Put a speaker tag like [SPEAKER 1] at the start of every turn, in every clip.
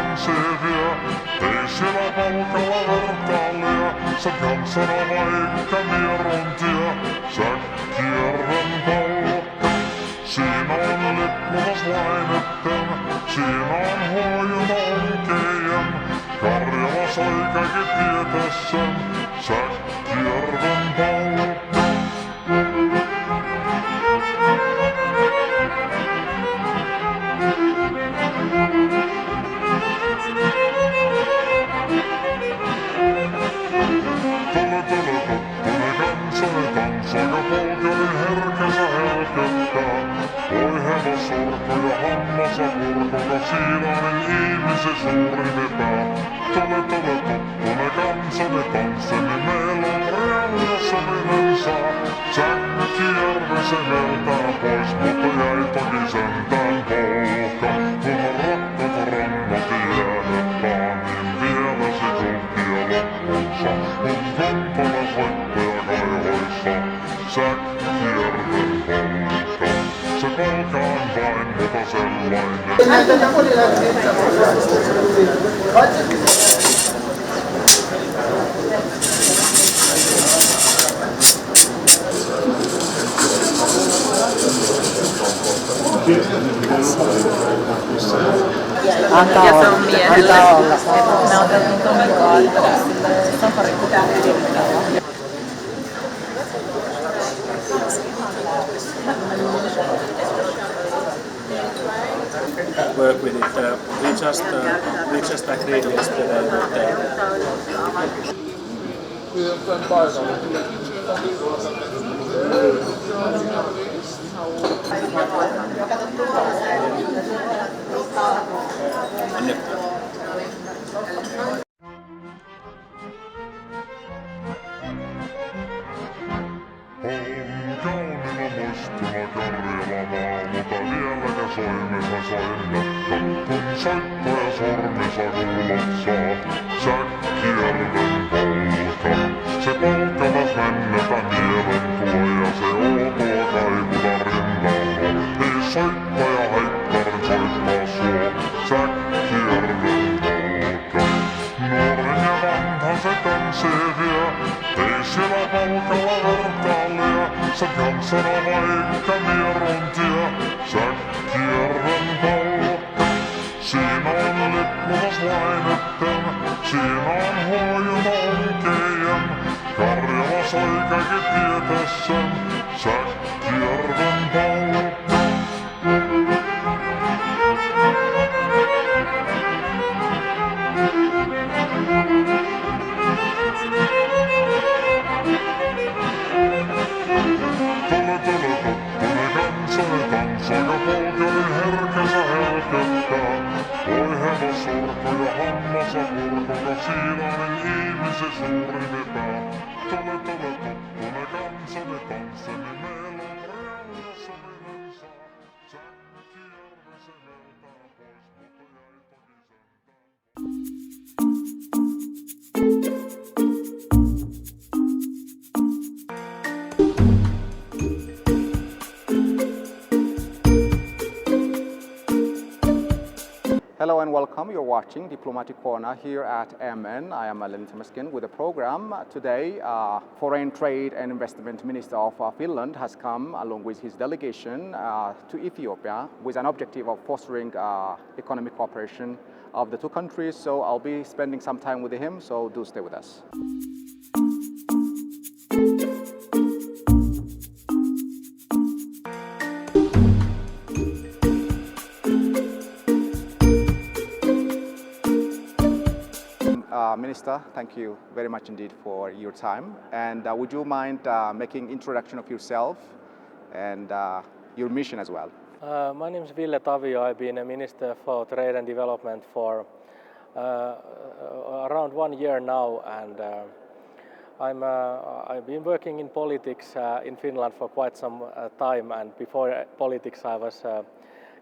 [SPEAKER 1] tansee vie. Ei siellä palkalla vertaalia, sä kansana vaikka mierontia. Säkkijärven palkka, siinä on lippumas lainetten, siinä on huojuna onkeien. Karjala soi kaikki tietessen, Säkkijärven palkka. Aika polkerin herkänsä helköttää. Voi hevosurku ja hammasa purkuka, siilaanin ihmisi suurin pää. Tule tuttune kansani tansseni, meillä on reaali ja sopinen saa. Säkkijärvi se vertaa pois, mutta jäi toki sentään polka. Kun on rakkaat rannat jäädyttää, niin vielä se kulkija loppuunsa. Kun kumpalas voittaja kaihoissa, Säkkijärven polka. Se polka on vain, mutta sellainen.
[SPEAKER 2] Ja se on miehellä. Ne on tehty tommokaa, että safari pitää edistää.
[SPEAKER 3] Work with it. We just agreed yesterday that
[SPEAKER 1] Soimessa soinnetta, kun soittaja sormissa kuulot saa. Säkkijärven polka, se polkamas mennetä mielen tuo ja se outoa kaivuta rinnalla. Ei soittaja haittarin soittaa suo, Säkkijärven polka. Nuoren ja vanhan se tansee vie, ei siellä palkalla vertaalia. Sä kansana vaikka mierontia, Säkkijärven palkka. Siinä on lippumas lainetten, siinä on huojuna onkeien. Karjala soi kaikki tietessen, Säkkijärven palkka. Aika polkerin herkänsä helköttää. Voi hevosurku ja hammasa purkuka, siilaanin ihmisi suurin pää. Tule tuttune kansani tansseni, meillä on reaali ja sopinen saa. Säkkijärvi se vertaa pois, mutta jäi toki sentään.
[SPEAKER 4] Hello and welcome. You're watching Diplomatic Corner here at MN. I am Alan Temaskin with the program. Today, Foreign Trade and Investment Minister of Finland has come along with his delegation to Ethiopia with an objective of fostering economic cooperation of the two countries. So I'll be spending some time with him, so do stay with us. Minister, thank you very much indeed for your time. And would you mind making introduction of yourself and your mission as well?
[SPEAKER 3] My name is Ville Tavio. I've been a Minister for Trade and Development for around 1 year now, and I've been working in politics in Finland for quite some time, and before politics I was a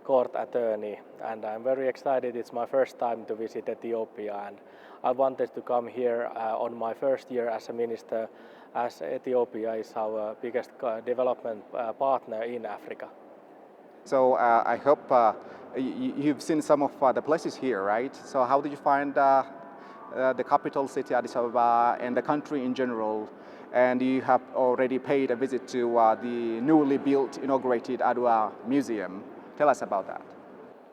[SPEAKER 3] court attorney, and I'm very excited. It's my first time to visit Ethiopia, and I wanted to come here on my first year as a minister, as Ethiopia is our biggest development partner in Africa.
[SPEAKER 4] So I hope you've seen some of the places here, right? So how did you find the capital city, Addis Ababa, and the country in general? And you have already paid a visit to the newly built, inaugurated Adwa Museum. Tell us about that.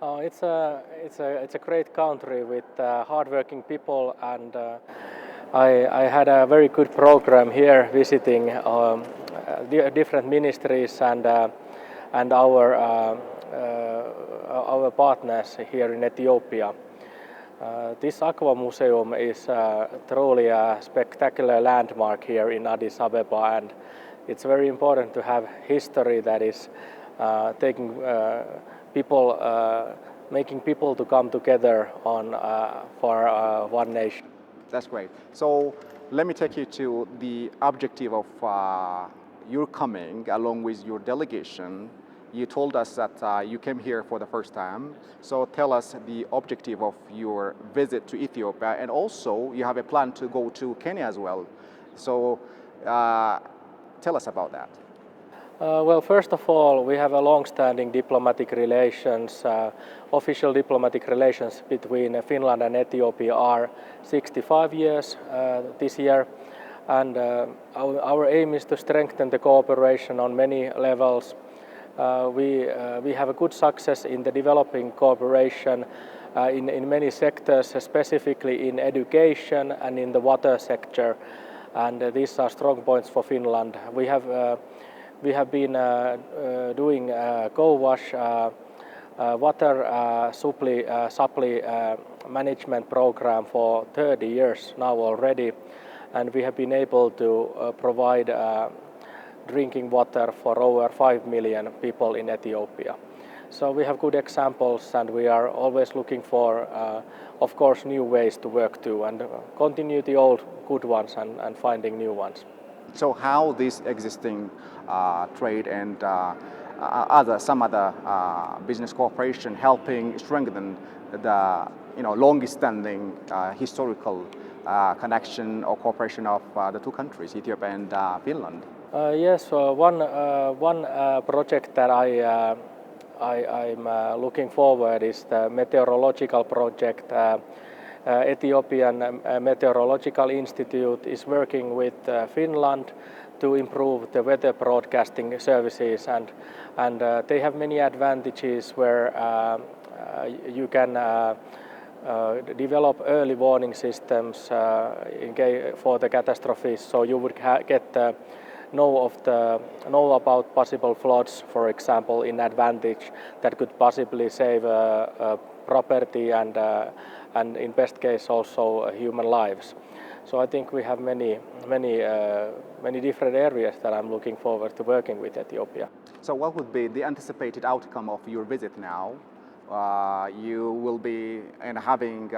[SPEAKER 3] It's a great country with hardworking people, and I had a very good program here visiting different ministries and our partners here in Ethiopia. This Aqua Museum is truly a spectacular landmark here in Addis Ababa, and it's very important to have history that is taking people, making people to come together on for one nation.
[SPEAKER 4] That's great. So let me take you to the objective of your coming along with your delegation. You told us that you came here for the first time. So tell us the objective of your visit to Ethiopia, and also you have a plan to go to Kenya as well. So tell us about that.
[SPEAKER 3] Well, first of all, we have a long-standing diplomatic relations. Official diplomatic relations between Finland and Ethiopia are 65 years this year, and our aim is to strengthen the cooperation on many levels. We have a good success in the developing cooperation in many sectors, specifically in education and in the water sector, and these are strong points for Finland. We have been doing co-wash water supply management program for 30 years now already, and we have been able to provide drinking water for over 5 million people in Ethiopia. So we have good examples, and we are always looking for, of course, new ways to work too, and continue the old good ones and finding new ones.
[SPEAKER 4] So how this existing trade and some other business cooperation helping strengthen the long-standing historical connection or cooperation of the two countries, Ethiopia and Finland?
[SPEAKER 3] Yes, one project that I'm looking forward is the meteorological project. Ethiopian Meteorological Institute is working with Finland to improve the weather broadcasting services, and they have many advantages where you can develop early warning systems for the catastrophes, so you would know about possible floods, for example, in advantage that could possibly save property and in best case also human lives. So I think we have many different areas that I'm looking forward to working with Ethiopia.
[SPEAKER 4] So what would be the anticipated outcome of your visit now? You will be having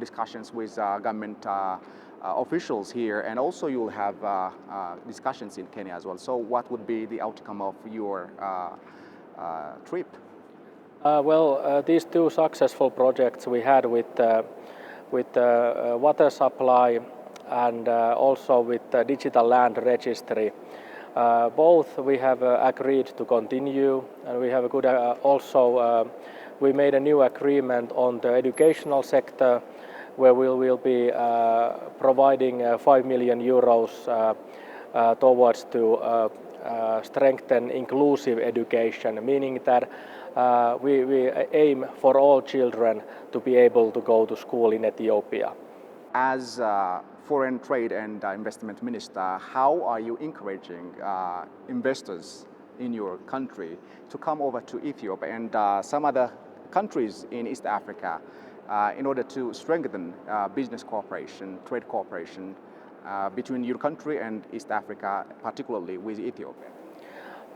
[SPEAKER 4] discussions with government officials here, and also you will have discussions in Kenya as well. So what would be the outcome of your trip?
[SPEAKER 3] These two successful projects we had with water supply and also with the digital land registry. Both we have agreed to continue, and we have a good we made a new agreement on the educational sector, where we will be providing 5 million euros towards to strengthen inclusive education, meaning that we aim for all children to be able to go to school in Ethiopia.
[SPEAKER 4] As Foreign Trade and Investment Minister, how are you encouraging investors in your country to come over to Ethiopia and some other countries in East Africa in order to strengthen business cooperation, trade cooperation between your country and East Africa, particularly with Ethiopia?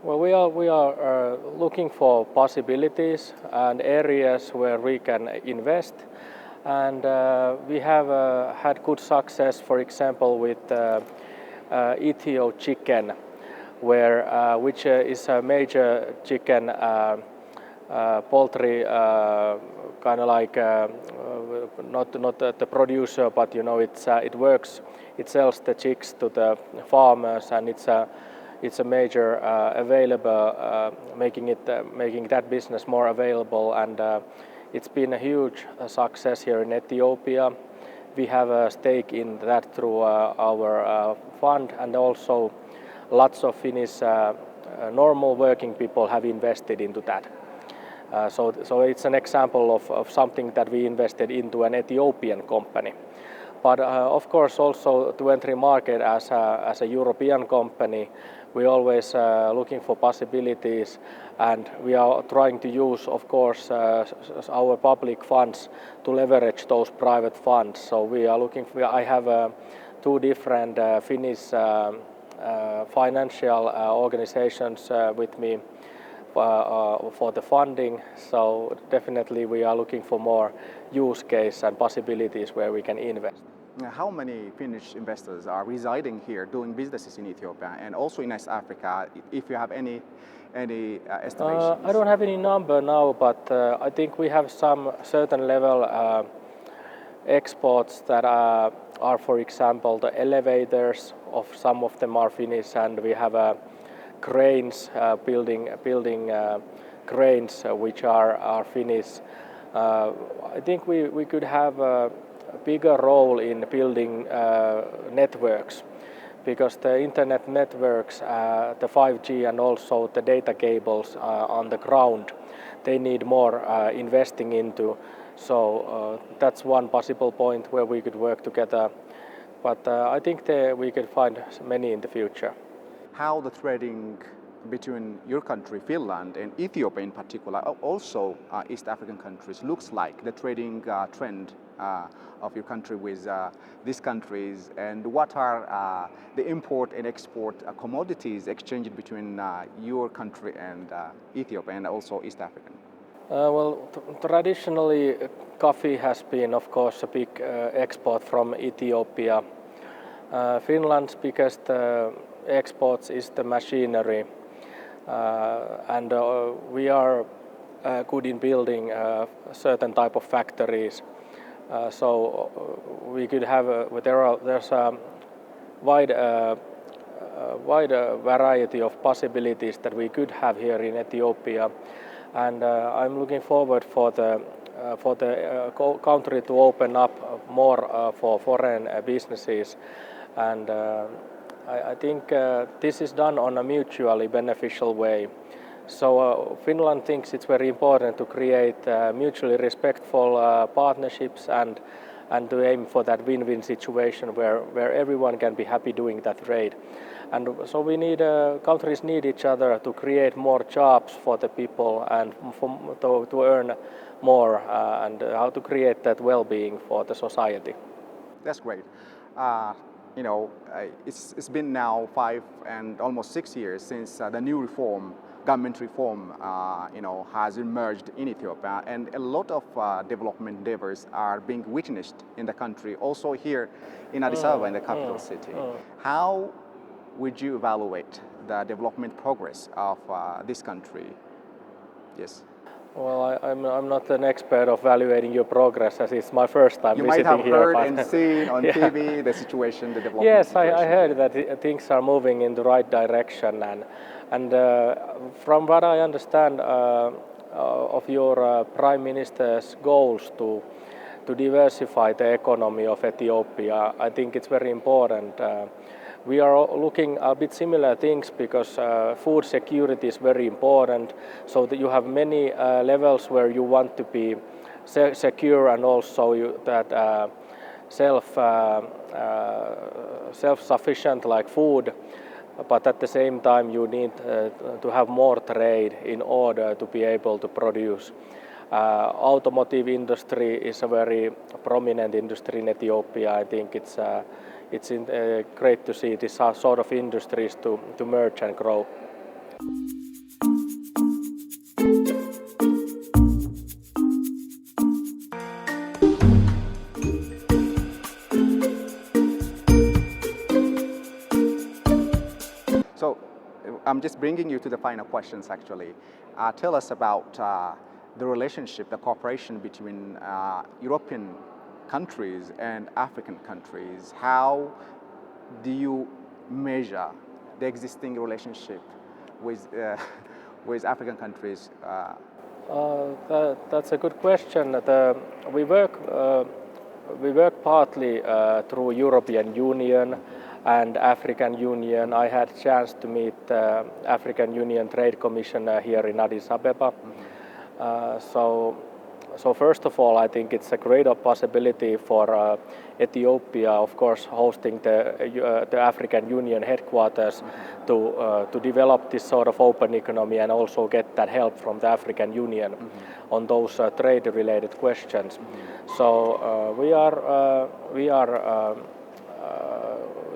[SPEAKER 3] Well, we are looking for possibilities and areas where we can invest, and we have had good success, for example, with Ethio chicken, which is a major chicken poultry, kind of like not the producer, but it works. It sells the chicks to the farmers, and it's it's a major making that business more available, and it's been a huge success here in Ethiopia. We have a stake in that through our fund, and also lots of Finnish normal working people have invested into that. So it's an example of something that we invested into an Ethiopian company. But of course also to enter market as a European company, we always looking for possibilities, and we are trying to use, of course, our public funds to leverage those private funds. So we are looking for, I have two different Finnish financial organizations with me for the funding, so definitely we are looking for more use case and possibilities where we can invest.
[SPEAKER 4] How many Finnish investors are residing here, doing businesses in Ethiopia and also in East Africa, if you have any estimations?
[SPEAKER 3] I don't have any number now, but I think we have some certain level exports that are, for example, the elevators of some of them are Finnish, and we have cranes, building cranes which are Finnish. I think we could have a bigger role in building networks, because the internet networks, the 5G and also the data cables on the ground, they need more investing into. So that's one possible point where we could work together. But I think we could find many in the future.
[SPEAKER 4] How the trading between your country, Finland, and Ethiopia in particular, also East African countries, looks like the trading trend of your country with these countries, and what are the import and export commodities exchanged between your country and Ethiopia and also East African?
[SPEAKER 3] Well, traditionally coffee has been, of course, a big export from Ethiopia. Finland's biggest exports is the machinery, and we are good in building certain type of factories. So we could have there's a wide variety of possibilities that we could have here in Ethiopia, and I'm looking forward for the country to open up more for foreign businesses, and I think this is done on a mutually beneficial way. So Finland thinks it's very important to create mutually respectful partnerships and to aim for that win-win situation where everyone can be happy doing that trade. And so we need countries need each other to create more jobs for the people and to earn more and how to create that well-being for the society.
[SPEAKER 4] That's great. You know, it's been now 5 and almost 6 years since the new government reform, you know, has emerged in Ethiopia, and a lot of development endeavors are being witnessed in the country, also here in Addis Ababa, in the capital city. How would you evaluate the development progress of this country? Yes.
[SPEAKER 3] Well, I'm not an expert of evaluating your progress, as it's my first time
[SPEAKER 4] you
[SPEAKER 3] visiting here.
[SPEAKER 4] You might have heard and seen on TV the situation, the development
[SPEAKER 3] yes,
[SPEAKER 4] situation.
[SPEAKER 3] I heard that things are moving in the right direction, and from what I understand of your Prime Minister's goals to diversify the economy of Ethiopia, I think it's very important. We are looking a bit similar things because food security is very important, so that you have many levels where you want to be secure and also that self-sufficient like food, but at the same time you need to have more trade in order to be able to produce. Automotive industry is a very prominent industry in Ethiopia. I think it's great to see this sort of industries to merge and grow.
[SPEAKER 4] So I'm just bringing you to the final questions actually. Tell us about the relationship, the cooperation between European countries and African countries. How do you measure the existing relationship with, with African countries?
[SPEAKER 3] That's a good question. We work partly through European Union and African Union. I had a chance to meet African Union Trade Commissioner here in Addis Ababa. So first of all, I think it's a great possibility for Ethiopia, of course, hosting the African Union headquarters to develop this sort of open economy and also get that help from the African Union on those trade-related questions. So we are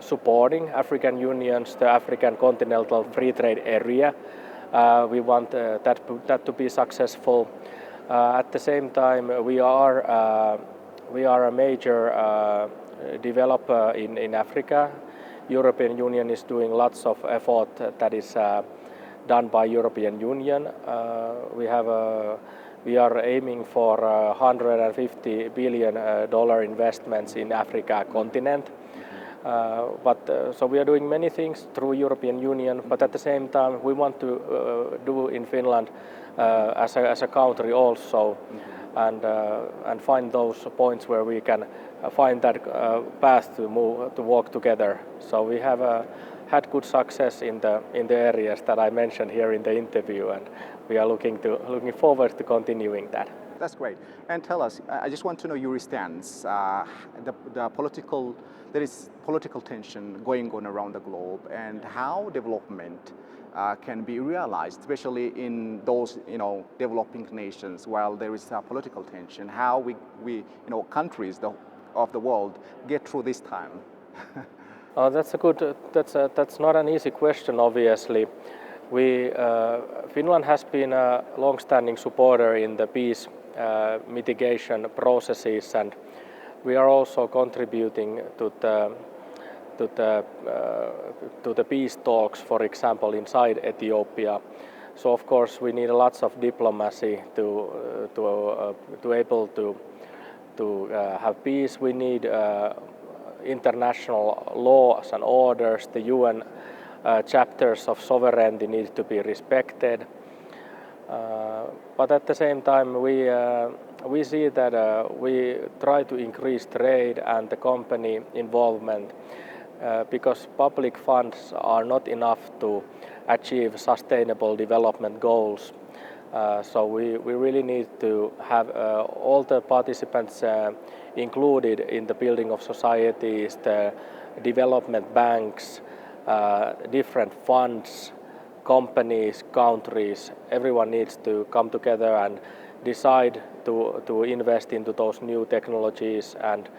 [SPEAKER 3] supporting African Union's the African Continental Free Trade Area. We want that to be successful. At the same time, we are a major developer in Africa. European Union is doing lots of effort that is done by European Union. We are aiming for $150 billion investments in Africa continent. So we are doing many things through European Union, but at the same time we want to do in Finland as a country also, and find those points where we can find that path to walk together. So we have had good success in the areas that I mentioned here in the interview, and we are looking forward to continuing that.
[SPEAKER 4] That's great. And tell us, I just want to know your stance. There is political tension going on around the globe, and how development can be realized, especially in those developing nations. While there is political tension, how we countries of the world get through this time.
[SPEAKER 3] That's not an easy question, obviously. Finland has been a long-standing supporter in the peace mitigation processes, and we are also contributing to the peace talks, for example, inside Ethiopia. So of course we need lots of diplomacy to able to have peace. We need international laws and orders. The UN chapters of sovereignty need to be respected. But at the same time, we see that we try to increase trade and the company involvement because public funds are not enough to achieve sustainable development goals. So we really need to have all the participants included in the building of societies, the development banks, different funds, companies, countries. Everyone needs to come together and decide to invest into those new technologies and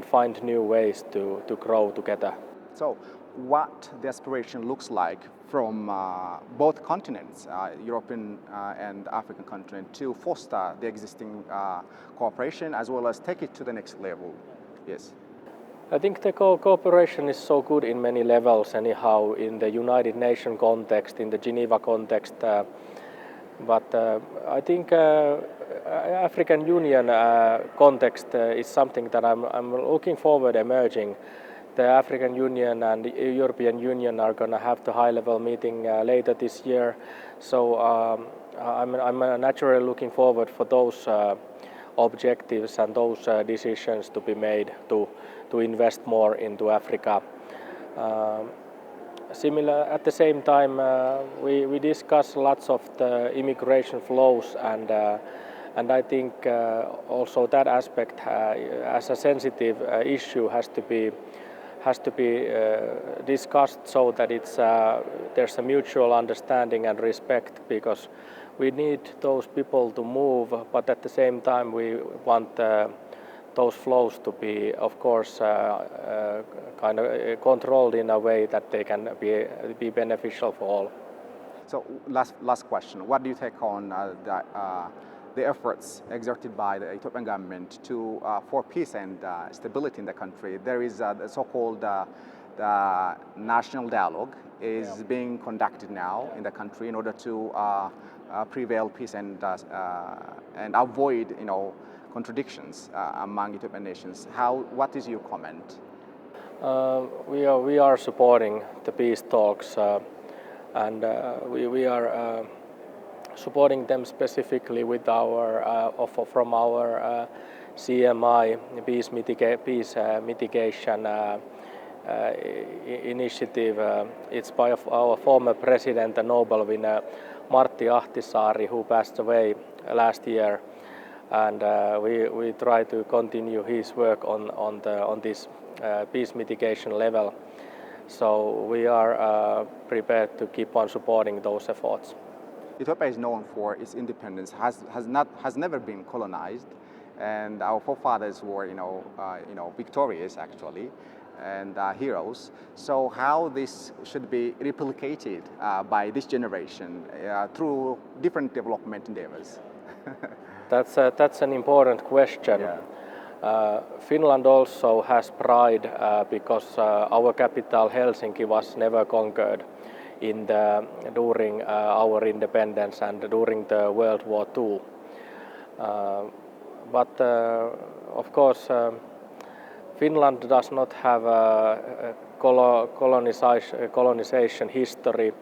[SPEAKER 3] find new ways to grow together.
[SPEAKER 4] So what the aspiration looks like from both continents, European and African continent, to foster the existing cooperation as well as take it to the next level? Yes.
[SPEAKER 3] I think the cooperation is so good in many levels anyhow, in the United Nations context, in the Geneva context, but I think African Union context is something that I'm looking forward emerging. The African Union and the European Union are going to have the high-level meeting later this year, so I'm naturally looking forward for those objectives and those decisions to be made to invest more into Africa. At the same time, we discuss lots of the immigration flows, and I think also that aspect as a sensitive issue has to be discussed so that there's a mutual understanding and respect, because we need those people to move, but at the same time we want those flows to be, of course, kind of controlled in a way that they can be beneficial for all.
[SPEAKER 4] So last question, what do you take on the efforts exerted by the Ethiopian government for peace and stability in the country? There is the so-called the national dialogue is being conducted now in the country in order to prevail peace and avoid contradictions among Ethiopian nations. What is your comment?
[SPEAKER 3] We are supporting the peace talks and we are supporting them specifically with our offer from our CMI peace mitigation initiative. It's by our former president and Nobel winner Martti Ahtisaari, who passed away last year, and we try to continue his work on this peace mitigation level. So we are prepared to keep on supporting those efforts.
[SPEAKER 4] Ethiopia is known for its independence, has never been colonized, and our forefathers were, victorious actually, and heroes. So how this should be replicated by this generation through different development endeavors?
[SPEAKER 3] That's an important question.
[SPEAKER 4] Yeah.
[SPEAKER 3] Finland also has pride because our capital Helsinki was never conquered during our independence and during the World War II. But of course, Finland does not have a colonization history,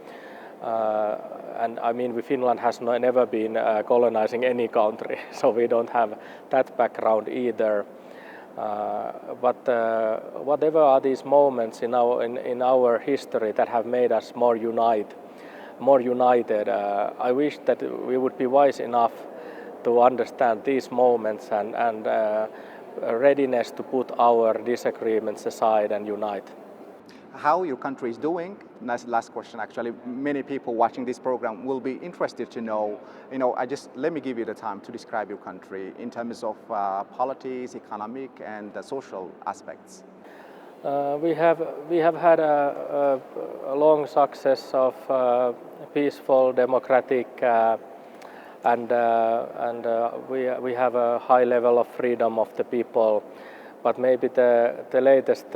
[SPEAKER 3] and I mean Finland has never been colonizing any country, so we don't have that background either. But whatever are these moments in our history that have made us more united, I wish that we would be wise enough to understand these moments and readiness to put our disagreements aside and unite.
[SPEAKER 4] How your country is doing? That's the last question. Actually, many people watching this program will be interested to know. Let me give you the time to describe your country in terms of politics, economic, and social aspects.
[SPEAKER 3] We have had a long success of peaceful, democratic, and we have a high level of freedom of the people. But maybe the latest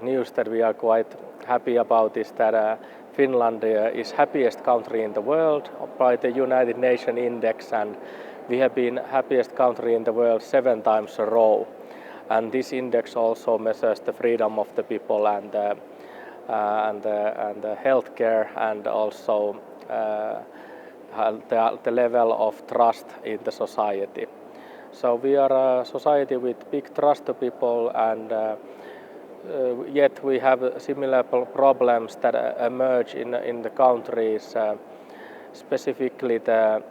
[SPEAKER 3] news that we are quite happy about is that Finland is happiest country in the world by the United Nations index, and we have been happiest country in the world 7 times a row. And this index also measures the freedom of the people and the healthcare and also the level of trust in the society. So we are a society with big trust to people, and yet we have similar problems that emerge in the countries, specifically the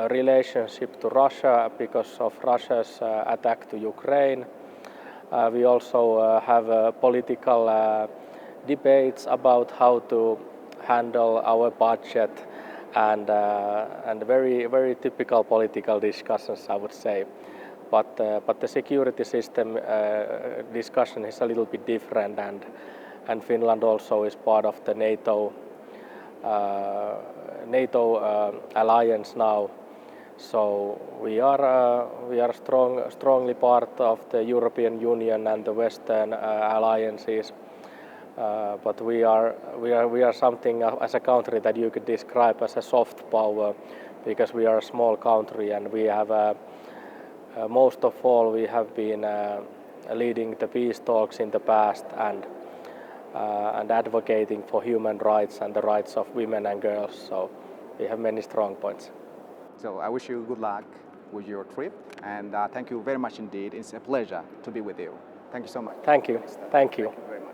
[SPEAKER 3] relationship to Russia because of Russia's attack to Ukraine. We also have political debates about how to handle our budget and very, very typical political discussions, I would say. But the security system discussion is a little bit different, and Finland also is part of the NATO alliance now. So we are strongly part of the European Union and the Western alliances. But we are something as a country that you could describe as a soft power, because we are a small country and we have most of all we have been leading the peace talks in the past and advocating for human rights and the rights of women and girls. So we have many strong points.
[SPEAKER 4] So I wish you good luck with your trip, and thank you very much indeed. It's a pleasure to be with you. Thank you so much.
[SPEAKER 3] Thank you. Thank you.
[SPEAKER 4] Thank you very much.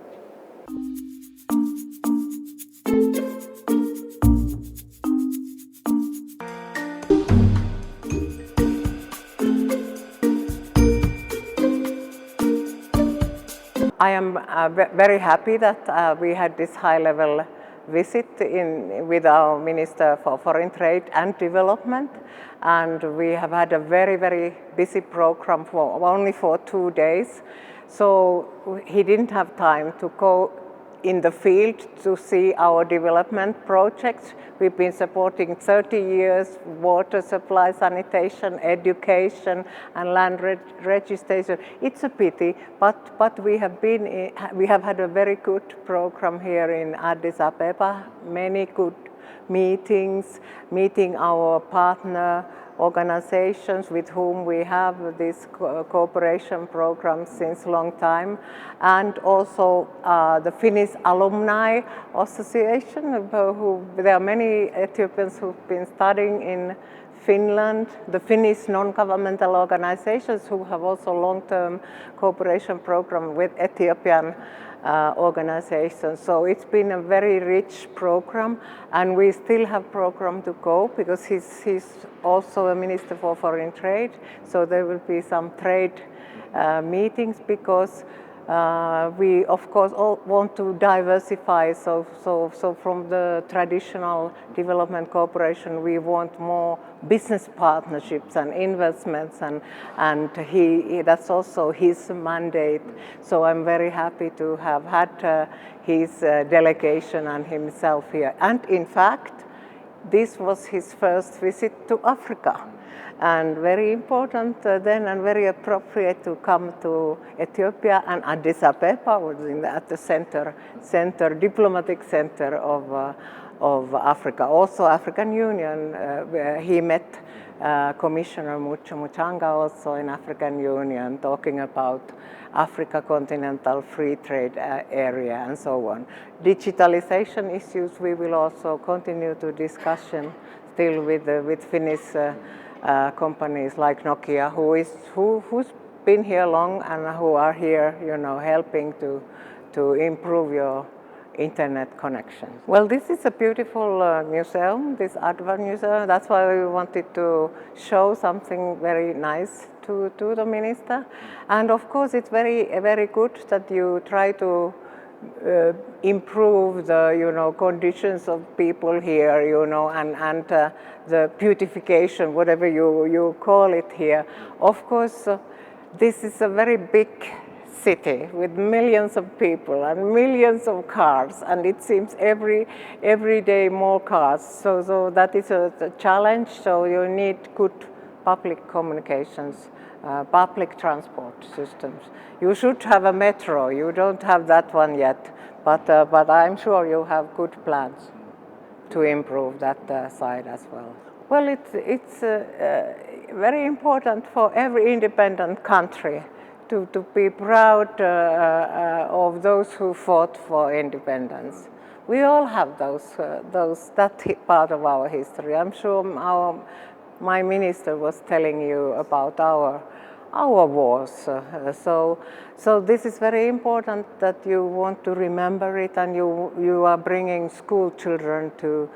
[SPEAKER 2] I am very happy that we had this high-level visit with our Minister for Foreign Trade and Development, and we have had a very, very busy program only for 2 days. So he didn't have time to go in the field to see our development projects. We've been supporting 30 years water supply, sanitation, education, and land registration. It's a pity, but we have had a very good program here in Addis Ababa. Many good meetings, meeting our partner organizations with whom we have this cooperation program since a long time, and also the Finnish Alumni Association, there are many Ethiopians who've been studying in Finland, the Finnish non-governmental organizations who have also long-term cooperation program with Ethiopian organizations. So it's been a very rich program, and we still have program to go because he's also a Minister for Foreign Trade. So there will be some trade meetings because we of course all want to diversify. So from the traditional development cooperation, we want more business partnerships and investments, and that's also his mandate. So I'm very happy to have had his delegation and himself here. And in fact, this was his first visit to Africa. And very important then, and very appropriate to come to Ethiopia, and Addis Ababa was at the diplomatic center of Africa. Also African Union, where he met Commissioner Muchanga also in African Union, talking about Africa continental free trade area and so on. Digitalization issues we will also continue to discussion still with Finnish companies like Nokia, who's been here long and who are here, helping to improve your internet connection. Well, this is a beautiful museum, this Adva museum. That's why we wanted to show something very nice to the minister. And of course, it's very good that you try to improve the conditions of people here, and the beautification, whatever you call it here. Of course, this is a very big city with millions of people and millions of cars, and it seems every day more cars. So that is a challenge. So you need good public communications, public transport systems. You should have a metro. You don't have that one yet, but I'm sure you have good plans to improve that side as well. Well, it's very important for every independent country to be proud of those who fought for independence. We all have that part of our history. I'm sure my minister was telling you about our wars. So this is very important that you want to remember it, and you are bringing school children to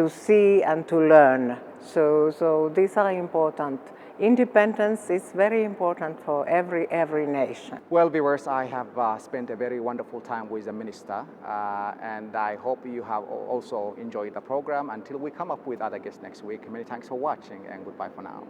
[SPEAKER 2] see and to learn. So these are important. Independence is very important for every nation.
[SPEAKER 4] Well, viewers, I have spent a very wonderful time with the minister, and I hope you have also enjoyed the program. Until we come up with other guests next week, many thanks for watching, and goodbye for now.